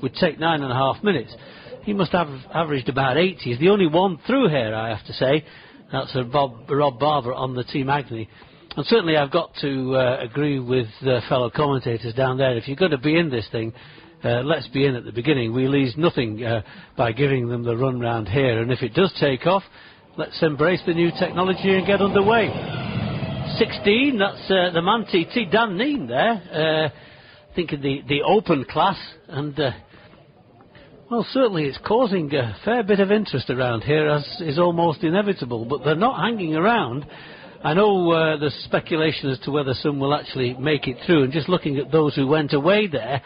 would take 9.5 minutes. He must have averaged about 80. He's the only one through here, I have to say. That's Rob Barber on the Team Agony. And certainly I've got to agree with fellow commentators down there. If you're going to be in this thing, let's be in at the beginning. We lose nothing by giving them the run round here. And if it does take off, let's embrace the new technology and get underway. 16, that's the man TT, Dan Neen there. I think in the open class. And, well, certainly it's causing a fair bit of interest around here, as is almost inevitable. But they're not hanging around. I know there's speculation as to whether some will actually make it through. And just looking at those who went away there,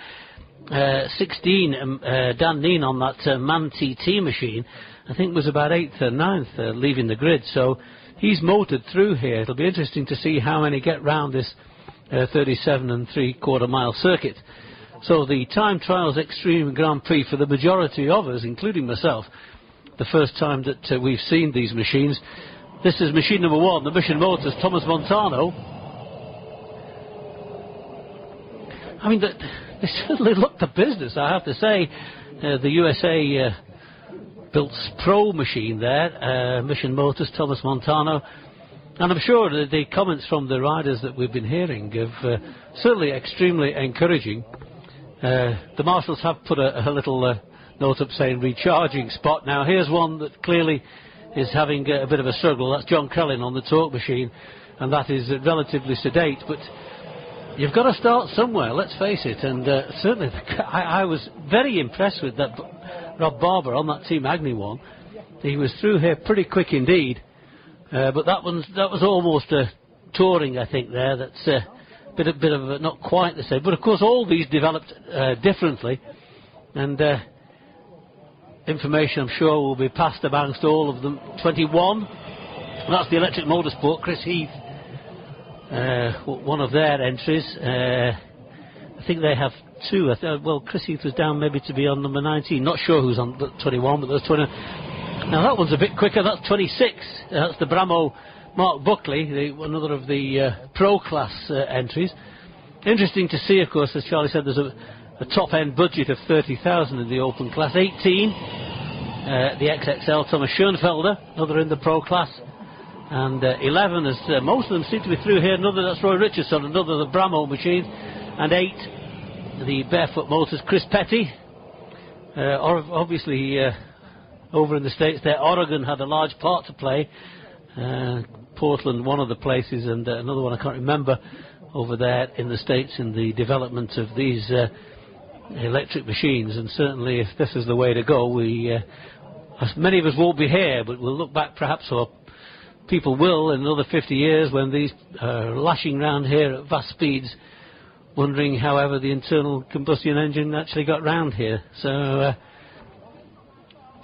16, Dan Neen on that Man TT machine, I think was about 8th or 9th leaving the grid. So he's motored through here. It'll be interesting to see how many get round this 37 3/4 mile circuit. So the Time Trials Extreme Grand Prix for the majority of us, including myself, the first time that we've seen these machines. This is machine number 1, the Mission Motors Thomas Montano. I mean, they certainly look the business, I have to say. The USA built Pro machine there, Mission Motors Thomas Montano. And I'm sure the comments from the riders that we've been hearing have certainly extremely encouraging. The marshals have put a little note up saying recharging spot. Now here's one that clearly is having a bit of a struggle. That's John Crellin on the torque machine, and that is relatively sedate, but you've got to start somewhere, let's face it. And certainly I was very impressed with that Rob Barber on that Team Agony one. He was through here pretty quick indeed, but that was almost touring, I think, there. That's a bit of not quite the same, but of course all these developed differently, and information I'm sure will be passed amongst all of them. 21, that's the Electric Motorsport, Chris Heath, one of their entries. I think they have two. Well, Chris Heath was down maybe to be on number 19, not sure who's on 21, but there's 20. Now that one's a bit quicker, that's 26, that's the Bramo Mark Buckley, another of the Pro class entries. Interesting to see, of course, as Charlie said, there's a top-end budget of 30,000 in the open class. 18, the XXL Thomas Schoenfelder, another in the Pro class. And 11, as most of them seem to be through here, another, that's Roy Richardson, another of the Bramo machines. And 8, the Barefoot Motors, Chris Petty. Obviously, over in the States there, Oregon had a large part to play. Portland, one of the places, and another one I can't remember, over there in the States in the development of these electric machines. And certainly if this is the way to go, many of us won't be here, but we'll look back perhaps, or people will in another 50 years when these are lashing round here at vast speeds, wondering however the internal combustion engine actually got round here. So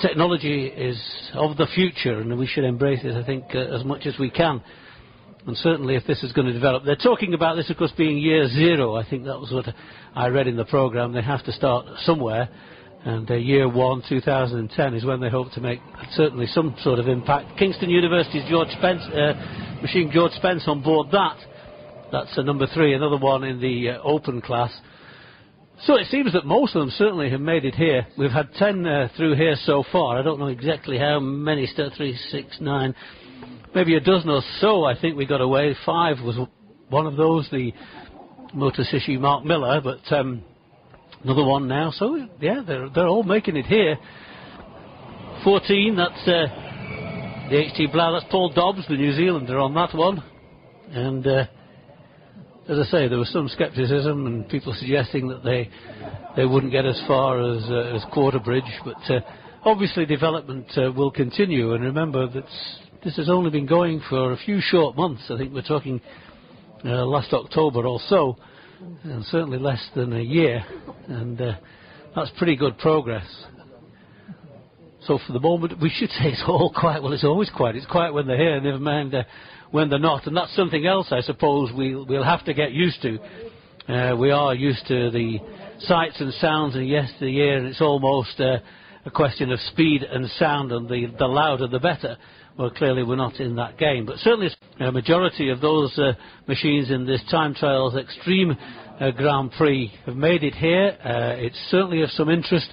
technology is of the future, and we should embrace it, I think, as much as we can. And certainly if this is going to develop, they're talking about this, of course, being year 0. I think that was what I read in the programme. They have to start somewhere, and year 1, 2010, is when they hope to make certainly some sort of impact. Kingston University's George Spence, machine George Spence on board that. That's number 3, another one in the open class. So it seems that most of them certainly have made it here. We've had 10 through here so far. I don't know exactly how many, 3, 6, 9, maybe a dozen or so I think we got away. 5 was one of those, the Motor Sishi Mark Miller, but another one now. So yeah, they're all making it here. 14, that's the HT Blau, that's Paul Dobbs, the New Zealander on that one. And as I say, there was some scepticism and people suggesting that they wouldn't get as far as Quarterbridge, but obviously development will continue. And remember that this has only been going for a few short months. I think we're talking last October or so, and certainly less than a year, and that's pretty good progress. So for the moment, we should say it's all quiet. Well, it's always quiet. It's quiet when they're here, never mind when they're not. And that's something else, I suppose, we'll have to get used to. We are used to the sights and sounds of yesteryear, and it's almost a question of speed and sound, and the louder the better. Well, clearly we're not in that game. But certainly a majority of those machines in this time trials Extreme Grand Prix have made it here. It's certainly of some interest,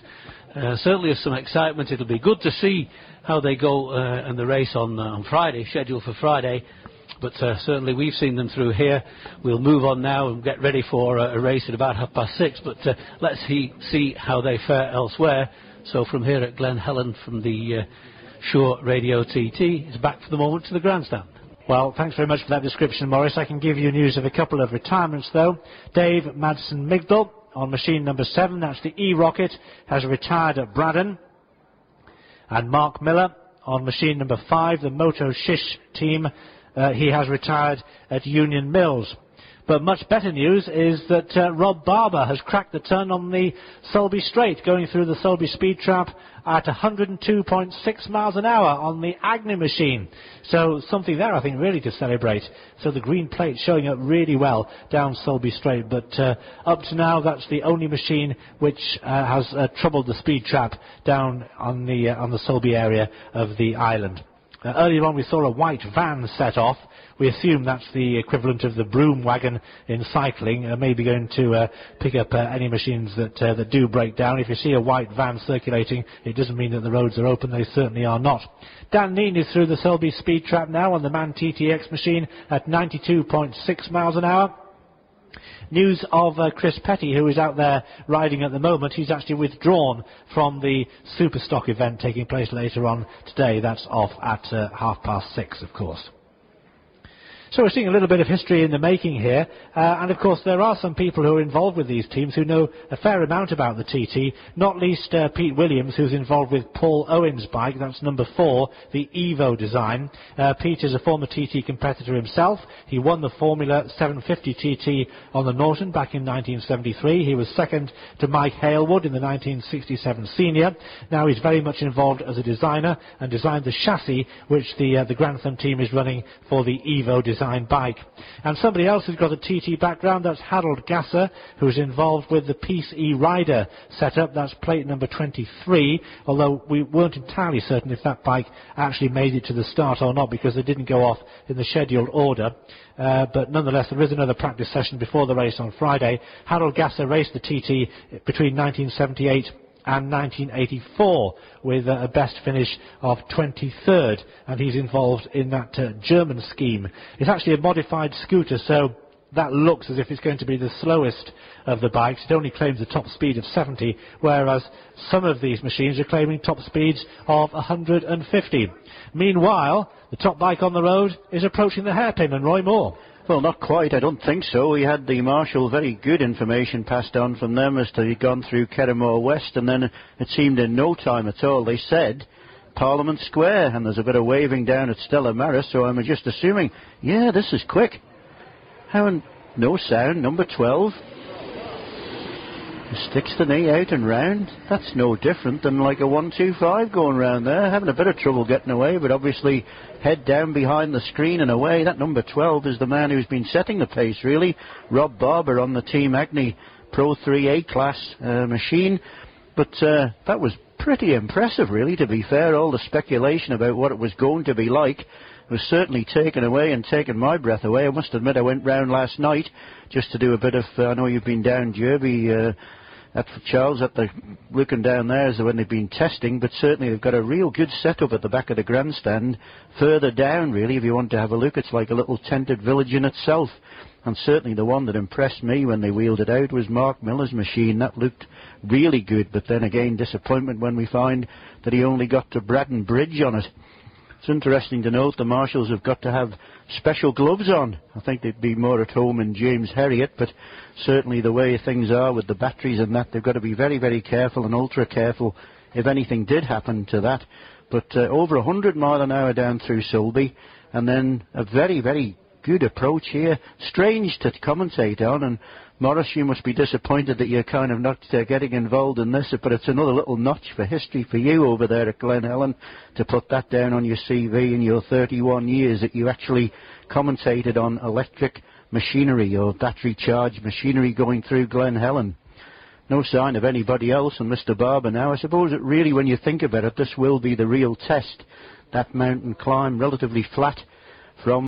certainly of some excitement. It'll be good to see how they go in the race on Friday, scheduled for Friday. But certainly we've seen them through here. We'll move on now and get ready for a race at about 6:30. But let's see how they fare elsewhere. So from here at Glen Helen, from the Shore Radio TT, is back for the moment to the grandstand. Well, thanks very much for that description, Maurice. I can give you news of a couple of retirements, though. Dave Madsen-Migdal on machine number 7, that's the E-Rocket, has retired at Braddon. And Mark Miller on machine number 5, the Moto Shish team, he has retired at Union Mills. But much better news is that Rob Barber has cracked the ton on the Sulby Straight, going through the Sulby Speed Trap at 102.6 miles an hour on the Agni machine. So something there, I think, really to celebrate. So the green plate showing up really well down Sulby Straight. But up to now, that's the only machine which has troubled the speed trap down on the Sulby area of the island. Earlier on we saw a white van set off. We assume that's the equivalent of the broom wagon in cycling, maybe going to pick up any machines that do break down. If you see a white van circulating, it doesn't mean that the roads are open. They certainly are not. Dan Neen is through the Selby Speed Trap now on the MAN TTX machine at 92.6 miles an hour. News of Chris Petty, who is out there riding at the moment. He's actually withdrawn from the Superstock event taking place later on today. That's off at 6:30, of course. So we're seeing a little bit of history in the making here, and of course there are some people who are involved with these teams who know a fair amount about the TT, not least Pete Williams, who's involved with Paul Owen's bike. That's number 4, the Evo design. Pete is a former TT competitor himself. He won the Formula 750 TT on the Norton back in 1973. He was second to Mike Halewood in the 1967 Senior. Now he's very much involved as a designer and designed the chassis which the Grantham team is running for the Evo design bike. And somebody else who's got a TT background, that's Harold Gasser, who's involved with the Peace E-Rider setup. That's plate number 23, although we weren't entirely certain if that bike actually made it to the start or not, because it didn't go off in the scheduled order. But nonetheless, there is another practice session before the race on Friday. Harold Gasser raced the TT between 1978 and 1984 with a best finish of 23rd, and he's involved in that German scheme. It's actually a modified scooter, so that looks as if it's going to be the slowest of the bikes. It only claims a top speed of 70, whereas some of these machines are claiming top speeds of 150. Meanwhile, the top bike on the road is approaching the hairpin, and Roy Moore. Well, not quite, I don't think so. We had the marshal very good information passed on from them as to he'd gone through Kerrimore West, and then it seemed in no time at all. They said Parliament Square, and there's a bit of waving down at Stella Maris, so I'm just assuming, yeah, this is quick. How, no sound, number 12. Sticks the knee out and round. That's no different than like a 125 going round there. Having a bit of trouble getting away, but obviously head down behind the screen and away. That number 12 is the man who's been setting the pace, really. Rob Barber on the Team Agni Pro 3A class machine. But that was pretty impressive, really, to be fair. All the speculation about what it was going to be like was certainly taken away and taken my breath away. I must admit I went round last night just to do a bit of, I know you've been down Derby, at Charles, looking down there as when they've been testing, but certainly they've got a real good setup at the back of the grandstand. Further down, really, if you want to have a look, it's like a little tented village in itself. And certainly the one that impressed me when they wheeled it out was Mark Miller's machine. That looked really good, but then again, disappointment when we find that he only got to Braddon Bridge on it. It's interesting to note the marshals have got to have special gloves on. I think they'd be more at home in James Herriot, but certainly the way things are with the batteries and that, they've got to be very, very careful and ultra careful if anything did happen to that. But over 100 mile an hour down through Sulby, and then a very, very good approach here. Strange to commentate on, and Morris, you must be disappointed that you're kind of not getting involved in this, but it's another little notch for history for you over there at Glen Helen to put that down on your CV in your 31 years that you actually commentated on electric machinery or battery charged machinery going through Glen Helen. No sign of anybody else and Mr. Barber now. I suppose that really, when you think about it, this will be the real test. That mountain climb, relatively flat from